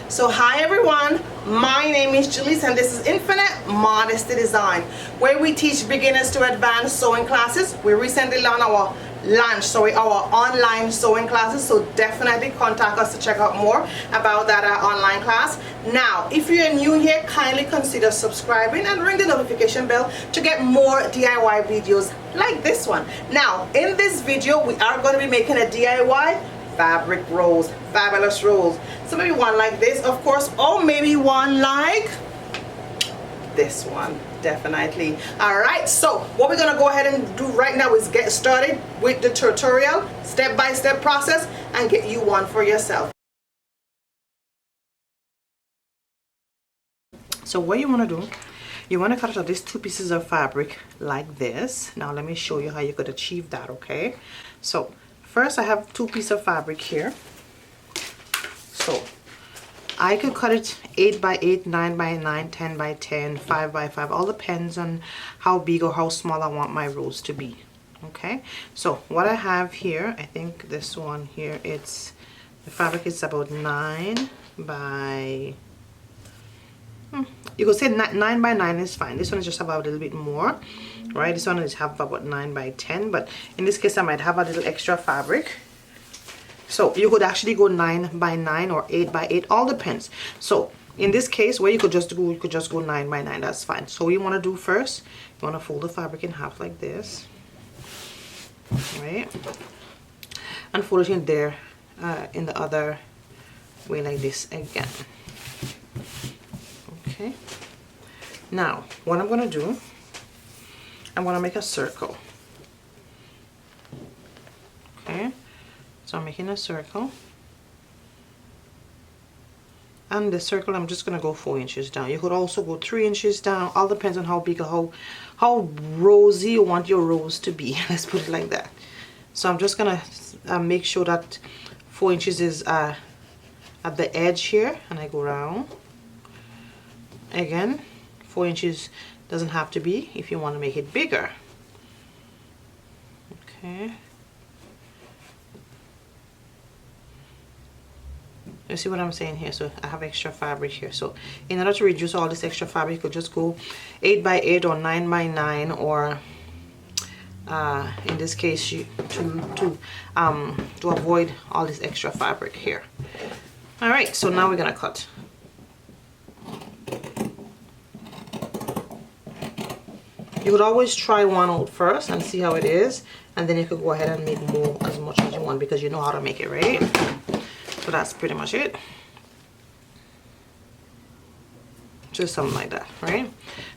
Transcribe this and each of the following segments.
So hi everyone, my name is Gellis and this is Infinite Modesty Design, where we teach beginners to advanced sewing classes. We recently launched our online sewing classes, so definitely contact us to check out more about that online class. Now, if you're new here, kindly consider subscribing and ring the notification bell to get more DIY videos like this one. Now, in this video, we are going to be making a DIY fabric rolls, fabulous rolls. So maybe one like this, of course, or maybe one like this one, definitely. All right, so what we're gonna go ahead and do right now is get started with the tutorial, step-by-step process, and get you one for yourself. So what you want to do, you want to cut out these two pieces of fabric like this. Now let me show you how you could achieve that. Okay, so first I have two pieces of fabric here, so I could cut it 8 by 8, 9 by 9, 10 by 10, 5 by 5. All depends on how big or how small I want my rolls to be. Okay, so what I have here, I think this one here, it's the fabric is about 9 by, you could say 9 by 9 is fine. This one is just about a little bit more, right? This one is have about 9 by 10, but in this case I might have a little extra fabric. So you could actually go 9 by 9 or 8 by 8, all depends. So in this case, where you could just go 9 by 9, that's fine. So what you want to do first, you want to fold the fabric in half like this, right? And fold it in there in the other way like this again. Okay, now what I'm going to do, I'm going to make a circle. Okay, so I'm making a circle, and the circle I'm just going to go 4 inches down. You could also go 3 inches down, all depends on how big or how rosy you want your rose to be. Let's put it like that. So I'm just going to make sure that 4 inches is at the edge here, and I go around. Again, 4 inches doesn't have to be if you want to make it bigger. Okay, you see what I'm saying here? So I have extra fabric here, so in order to reduce all this extra fabric, you could just go 8 by 8 or 9 by 9, or in this case to avoid all this extra fabric here. All right, so now we're gonna cut. You could always try one out first and see how it is, and then you could go ahead and make more, as much as you want, because you know how to make it, right? So that's pretty much it. Just something like that, right?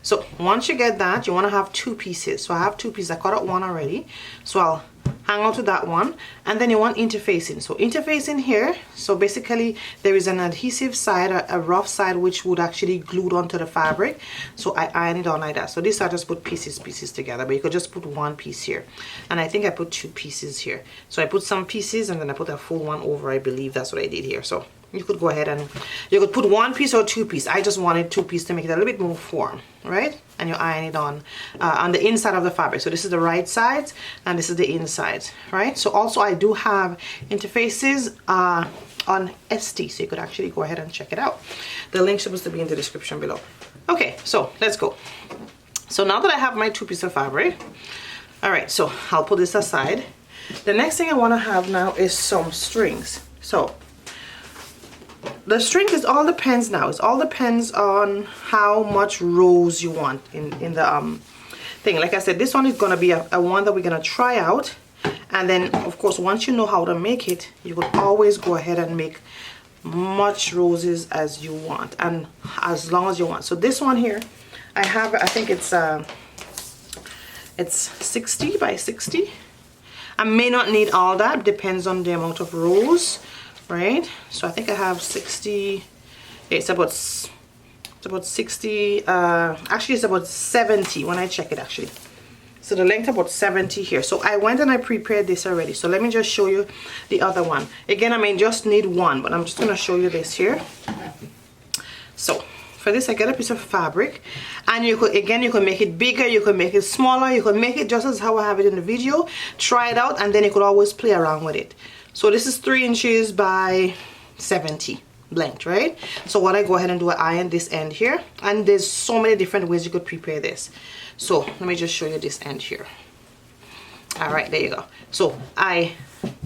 So once you get that, you want to have two pieces. So I have two pieces. I cut out one already, so I'll hang on to that one, and then you want interfacing. So interfacing here, so basically there is an adhesive side, a rough side, which would actually glued onto the fabric. So I iron it on like that. So this I just put pieces together, but you could just put one piece here, and I think I put two pieces here. So I put some pieces and then I put a full one over. I believe that's what I did here. So you could go ahead and you could put one piece or two piece. I just wanted two piece to make it a little bit more form, right? And you iron it on the inside of the fabric. So this is the right side and this is the inside, right? So also I do have interfaces on ST, so you could actually go ahead and check it out. The link is supposed to be in the description below. Okay, so let's go. So now that I have my two pieces of fabric, all right, so I'll put this aside. The next thing I want to have now is some strings. So the string is all depends now. It all depends on how much rows you want in the thing. Like I said, this one is going to be a one that we're going to try out. And then, of course, once you know how to make it, you could always go ahead and make much roses as you want and as long as you want. So this one here, I have, I think it's 60 by 60. I may not need all that. Depends on the amount of rows. Right, so I think I have 60. It's about 60. Actually, it's about 70 when I check it actually. So the length about 70 here. So I went and I prepared this already. So let me just show you the other one. Again, I may just need one, but I'm just gonna show you this here. So for this, I get a piece of fabric, and you could, again, you can make it bigger, you can make it smaller, you can make it just as how I have it in the video. Try it out, and then you could always play around with it. So this is 3 inches by 70, blanked, right? So what I go ahead and do, I iron this end here, and there's so many different ways you could prepare this. So let me just show you this end here. All right, there you go. So I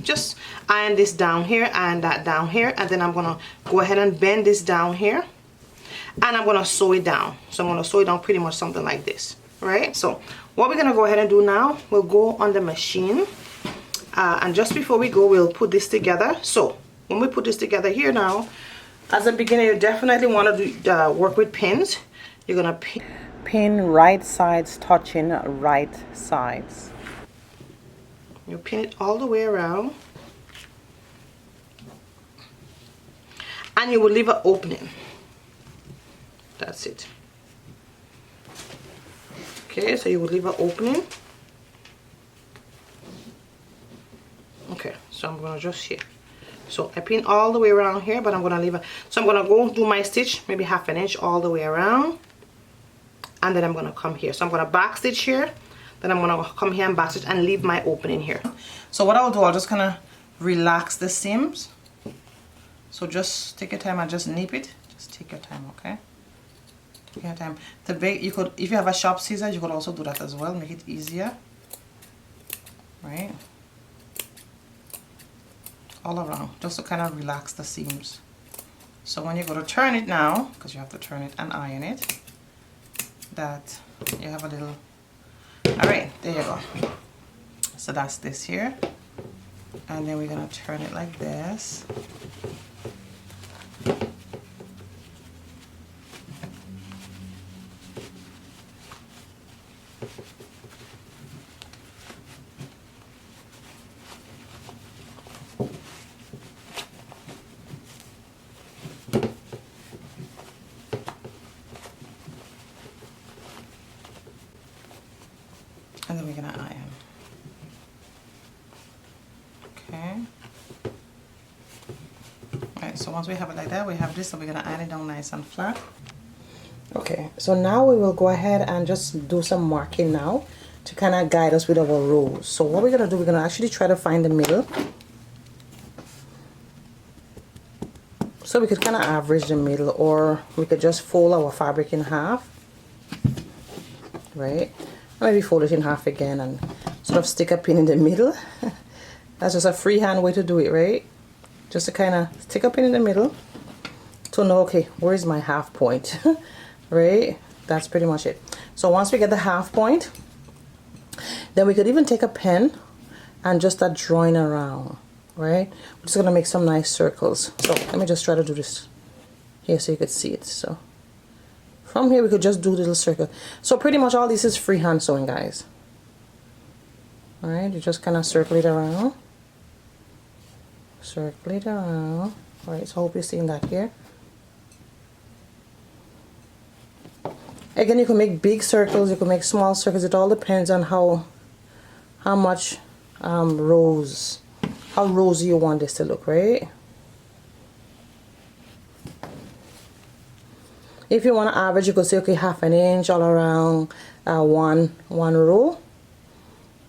just iron this down here and that down here, and then I'm gonna go ahead and bend this down here, and I'm gonna sew it down. So I'm gonna sew it down pretty much something like this, right? So what we're gonna go ahead and do now, we'll go on the machine, and just before we go, we'll put this together. So when we put this together here now, as a beginner, you definitely want to do work with pins. You're gonna pin right sides touching right sides. You pin it all the way around, and you will leave an opening. That's it. Okay, so you will leave an opening. Okay, so I'm gonna just here. So I pin all the way around here, but I'm gonna leave a, so I'm gonna go do my stitch maybe 1/2 inch all the way around, and then I'm gonna come here. So I'm gonna back stitch here, then I'm gonna come here and back stitch and leave my opening here. So what I'll do, I'll just kind of relax the seams. So just take your time and just nip it. Just take your time, okay? Take your time. The big, you could, if you have a sharp scissor, you could also do that as well. Make it easier, right? All around, just to kind of relax the seams. So when you go to turn it now, because you have to turn it and iron it, that you have a little. All right, there you go. So that's this here, and then we're gonna turn it like this. And then we're gonna iron. Okay. Alright, so once we have it like that, we have this, so we're gonna iron it down nice and flat. Okay, so now we will go ahead and just do some marking now to kind of guide us with our rows. So what we're gonna do, we're gonna actually try to find the middle. So we could kind of average the middle, or we could just fold our fabric in half, right? Maybe fold it in half again and sort of stick a pin in the middle. That's just a freehand way to do it, right? Just to kind of stick a pin in the middle to know, okay, where is my half point, right? That's pretty much it. So once we get the half point, then we could even take a pen and just start drawing around, right? We're just gonna make some nice circles. So let me just try to do this here so you could see it. So from here we could just do a little circle. So pretty much all this is freehand sewing, guys. Alright, you just kind of circle it around. Circle it around. Alright, so I hope you're seeing that here. Again, you can make big circles, you can make small circles. It all depends on how much how rosy you want this to look, right? If you want to average, you could say, okay, 1/2 inch all around one row,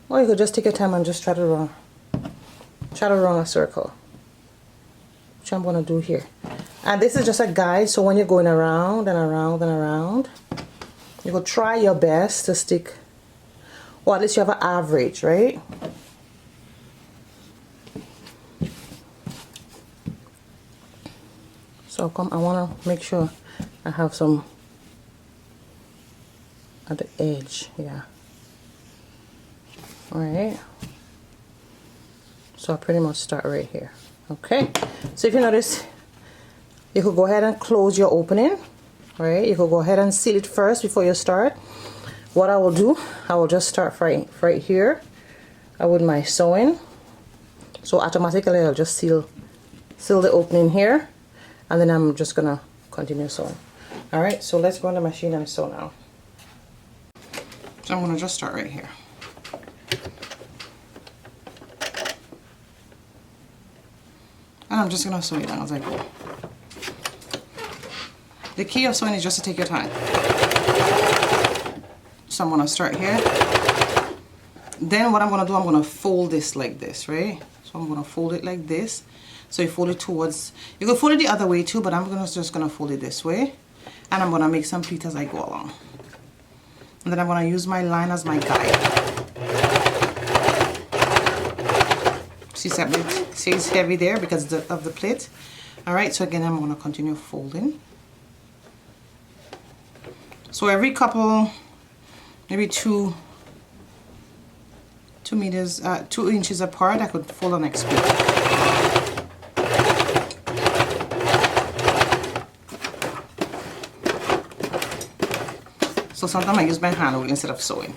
or you could just take your time and just try to run a circle, which I'm going to do here. And this is just a guide, so when you're going around and around and around, you could try your best to stick, or at least you have an average, right? So I want to make sure I have some at the edge, yeah. Alright. So I pretty much start right here. Okay. So if you notice, you could go ahead and close your opening. Alright. You could go ahead and seal it first before you start. What I will do, I will just start right here with my sewing. So automatically I'll just seal the opening here, and then I'm just gonna continue sewing. Alright, so let's go on the machine and sew now. So I'm gonna just start right here. And I'm just gonna sew it down as I go. The key of sewing is just to take your time. So I'm gonna start here. Then what I'm gonna do, I'm gonna fold this like this, right? So So I'm gonna fold it like this. So you fold it towards, you can fold it the other way too, but I'm just gonna fold it this way. And I'm gonna make some pleats as I go along. And then I'm gonna use my line as my guide. See, it's heavy there because of the plait. All right, so again, I'm gonna continue folding. So every couple, maybe 2 meters, 2 inches apart, I could fold the next pleat. So sometimes I use my hand instead of sewing.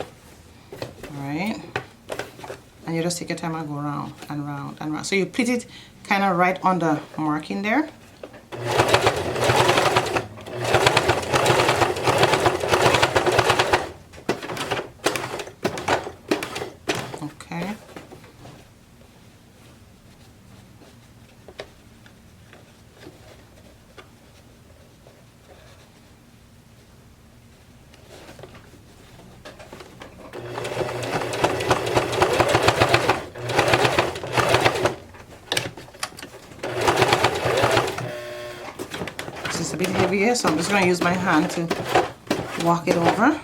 All right, and you just take your time and go round and round and round. So you pleat it kind of right on the marking there. Okay. It's a bit heavier, so I'm just going to use my hand to walk it over.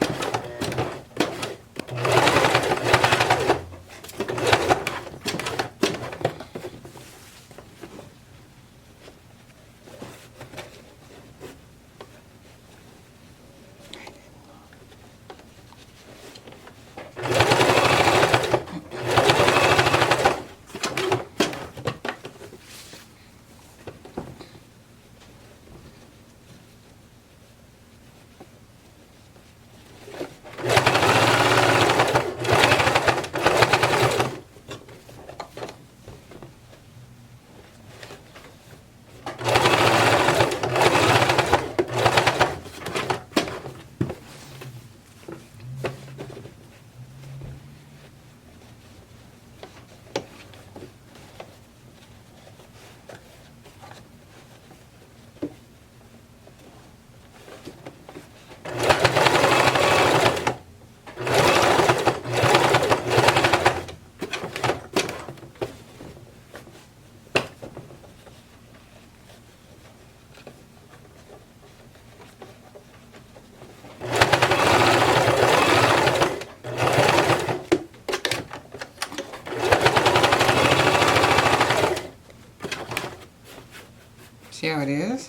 See how it is?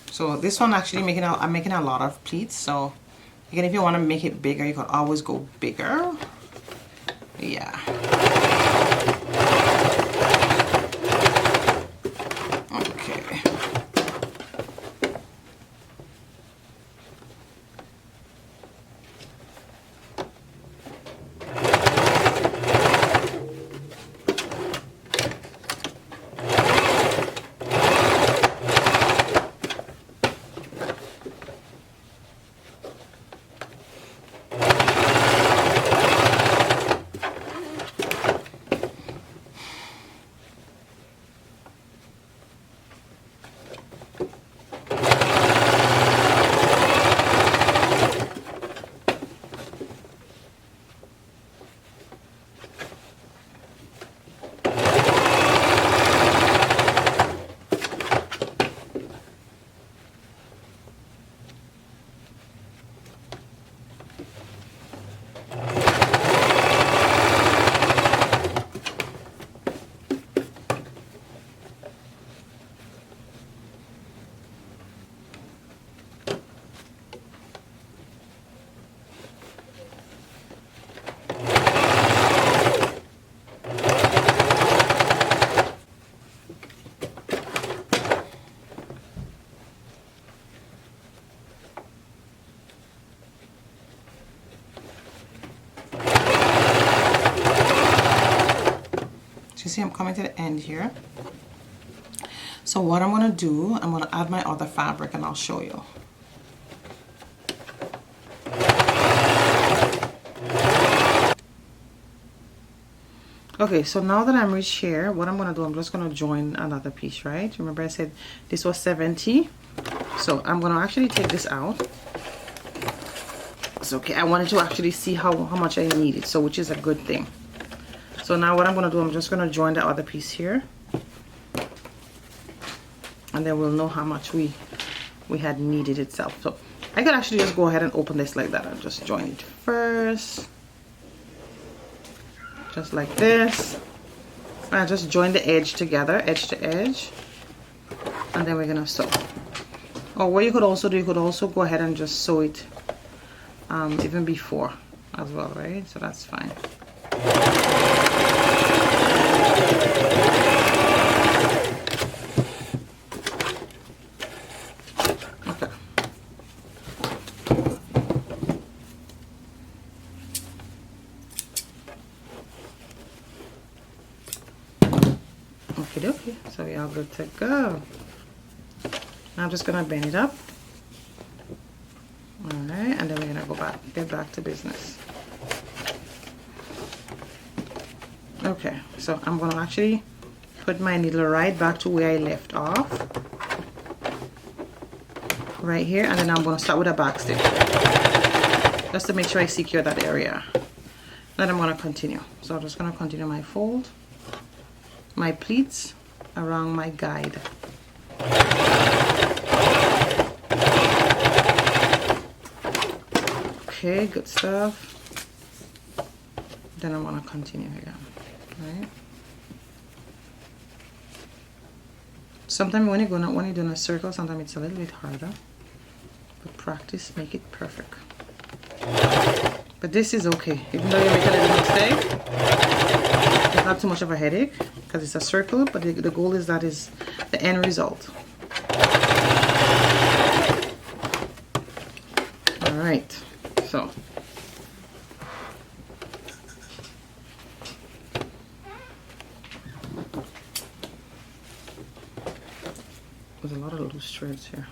So this one actually I'm making a lot of pleats. So again, if you want to make it bigger, you can always go bigger. Yeah. Okay. You see I'm coming to the end here. So what I'm going to do, I'm going to add my other fabric and I'll show you. Okay, so now that I'm reached here, what I'm going to do, I'm just going to join another piece, right? Remember I said this was 70. So I'm going to actually take this out. It's okay. I wanted to actually see how much I needed, so which is a good thing. So now what I'm going to do, I'm just going to join the other piece here, and then we'll know how much we had kneaded itself. So I could actually just go ahead and open this like that. I'll just join it first, just like this. I just join the edge together, edge to edge, and then we're gonna sew. Or what you could also do, you could also go ahead and just sew it even before as well, right? So that's fine. Okay, so we are good to go. Now I'm just gonna bend it up. All right, and then we're gonna get back to business. Okay, so I'm gonna actually put my needle right back to where I left off, right here, and then I'm gonna start with a back stitch, just to make sure I secure that area. Then I'm gonna continue. So I'm just gonna continue my fold, my pleats around my guide. Okay, good stuff. Then I'm gonna continue again, right? Sometimes when you're doing a circle, sometimes it's a little bit harder, but practice make it perfect. But this is okay, even though you make a little mistake, it's not too much of a headache because it's a circle, but the goal is that is the end result. All right, so there's a lot of loose threads here.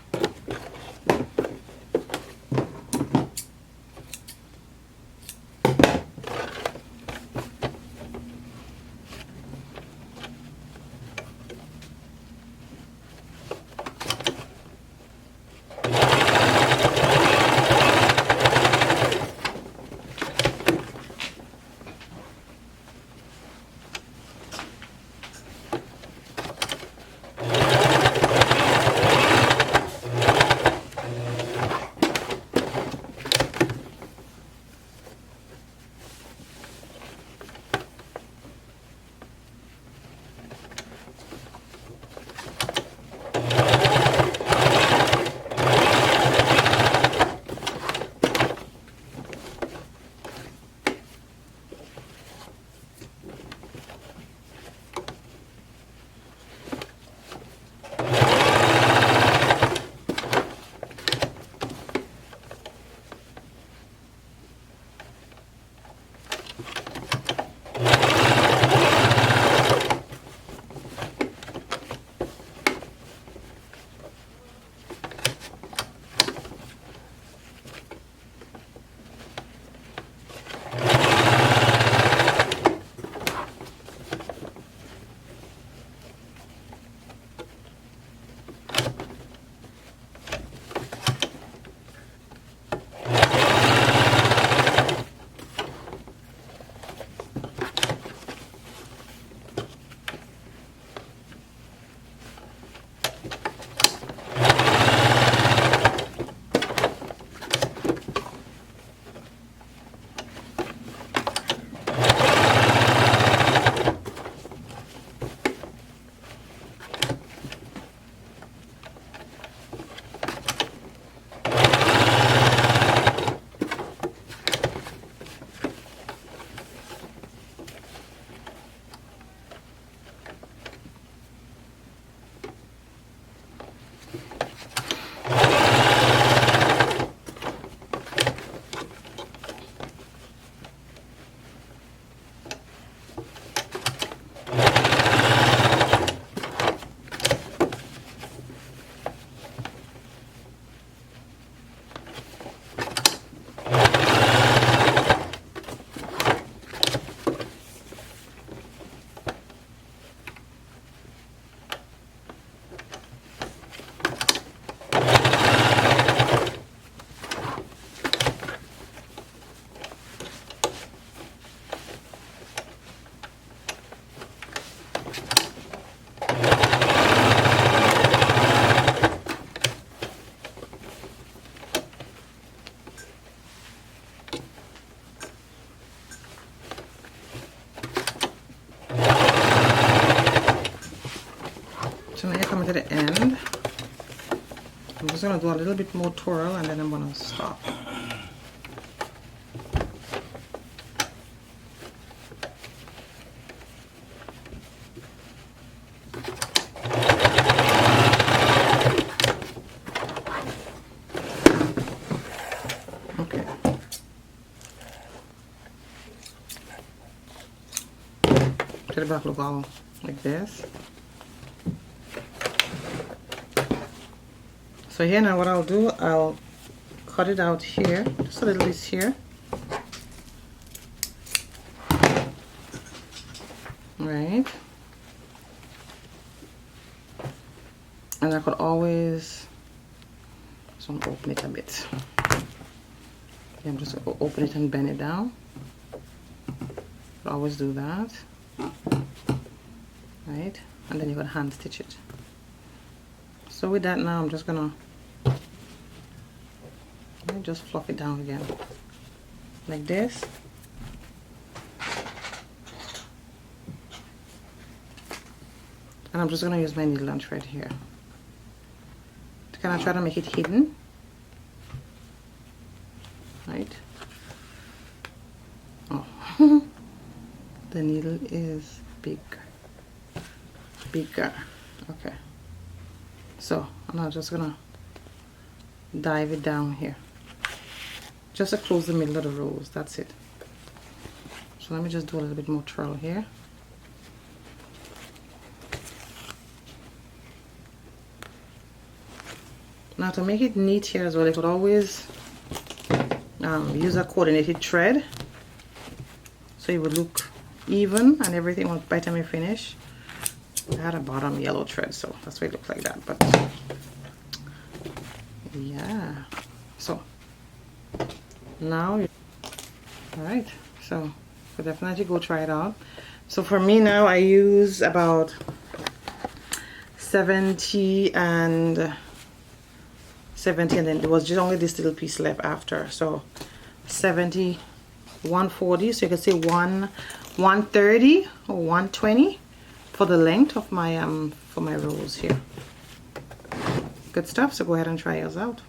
So now you're coming to the end. I'm just going to do a little bit more twirl and then I'm going to stop. Okay. To the back, look all like this. So here now what I'll do, I'll cut it out here, just a little bit here. Right. And I could always, just want to open it a bit. Okay, I'm just going to open it and bend it down. Could always do that. Right. And then you're going to hand stitch it. So with that now, I'm just going to just fluff it down again like this. And I'm just going to use my needle and thread here to kind of try to make it hidden, right? Oh, the needle is bigger. Okay, so I'm now just going to dive it down here just to close the middle of the rows. That's it. So let me just do a little bit more twirl here. Now to make it neat here as well, you could always use a coordinated thread so it would look even and everything by the time you finish. I had a bottom yellow thread, so that's why it looks like that. But yeah, so now all right, so definitely go try it out. So for me now, I use about 70 and 70, and then there was just only this little piece left after. So 70, 140, so you can say 130 or 120 for the length of my for my rolls here. Good stuff. So go ahead and try yours out.